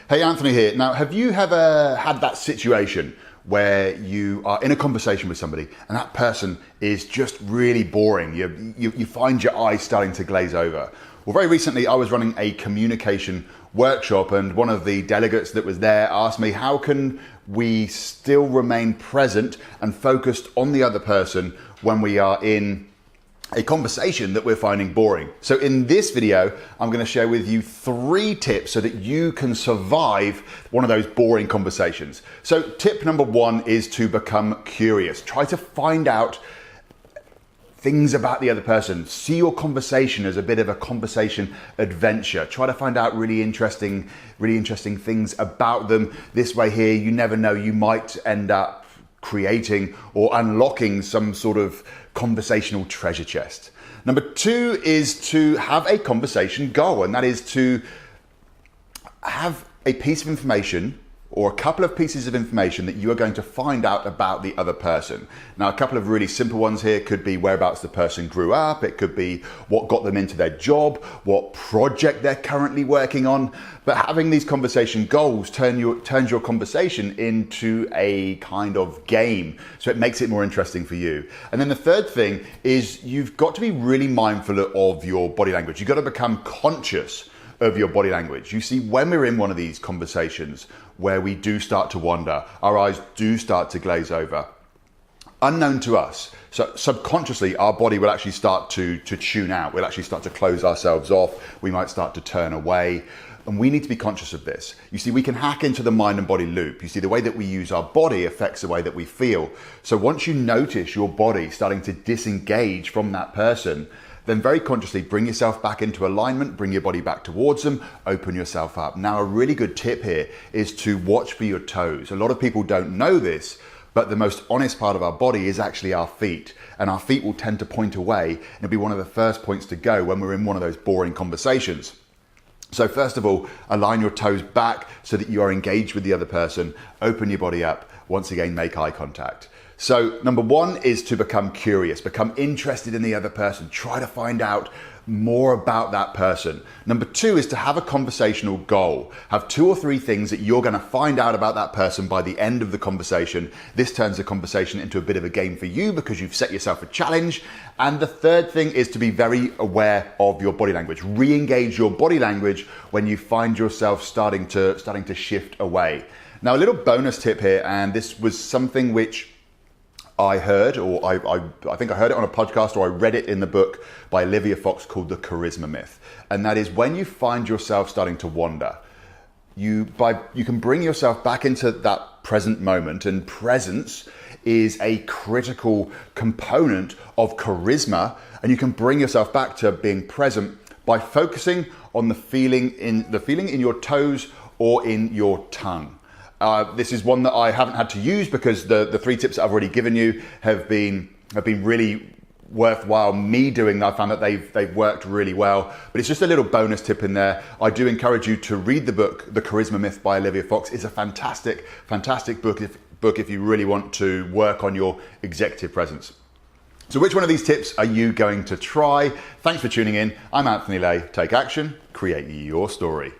Hey, Anthony here. Now, have you ever had that situation where you are in a conversation with somebody and that person is just really boring? You find your eyes starting to glaze over. Well, very recently I was running a communication workshop and one of the delegates that was there asked me, how can we still remain present and focused on the other person when we are in a conversation that we're finding boring? So in this video, I'm going to share with you 3 tips so that you can survive one of those boring conversations. So tip number 1 is to become curious. Try to find out things about the other person. See your conversation as a bit of a conversation adventure. Try to find out really interesting things about them. This way here, you never know, you might end up creating or unlocking some sort of conversational treasure chest. Number 2 is to have a conversation goal, and that is to have a piece of information or a couple of pieces of information that you are going to find out about the other person. Now, a couple of really simple ones here could be whereabouts the person grew up, it could be what got them into their job, what project they're currently working on. But having these conversation goals turns your conversation into a kind of game, so it makes it more interesting for you. And then the third thing is you've got to be really mindful of your body language. You've got to become conscious of your body language. You see, when we're in one of these conversations where we do start to wander, our eyes do start to glaze over, unknown to us, so subconsciously our body will actually start to tune out. We'll actually start to close ourselves off. We might start to turn away. And we need to be conscious of this. You see, we can hack into the mind and body loop. You see, the way that we use our body affects the way that we feel. So once you notice your body starting to disengage from that person, then very consciously bring yourself back into alignment, bring your body back towards them, open yourself up. Now, a really good tip here is to watch for your toes. A lot of people don't know this, but the most honest part of our body is actually our feet. And our feet will tend to point away, and it'll be one of the first points to go when we're in one of those boring conversations. So first of all, align your toes back so that you are engaged with the other person. Open your body up. Once again, make eye contact. So number 1 is to become curious, become interested in the other person. Try to find out more about that person. Number 2 is to have a conversational goal. Have 2 or 3 things that you're going to find out about that person by the end of the conversation. This turns the conversation into a bit of a game for you because you've set yourself a challenge. And the third thing is to be very aware of your body language. Re-engage your body language when you find yourself starting to shift away. Now, a little bonus tip here, and this was something which I heard, or I think I heard it on a podcast, or I read it in the book by Olivia Fox called The Charisma Myth. And that is when you find yourself starting to wander, you can bring yourself back into that present moment, and presence is a critical component of charisma, and you can bring yourself back to being present by focusing on the feeling in your toes or in your tongue. This is one that I haven't had to use because the 3 tips that I've already given you have been really worthwhile me doing. I found that they've worked really well, but it's just a little bonus tip in there. I do encourage you to read the book, The Charisma Myth by Olivia Fox. It's a fantastic book if you really want to work on your executive presence. So which one of these tips are you going to try? Thanks for tuning in. I'm Anthony Lay. Take action, create your story.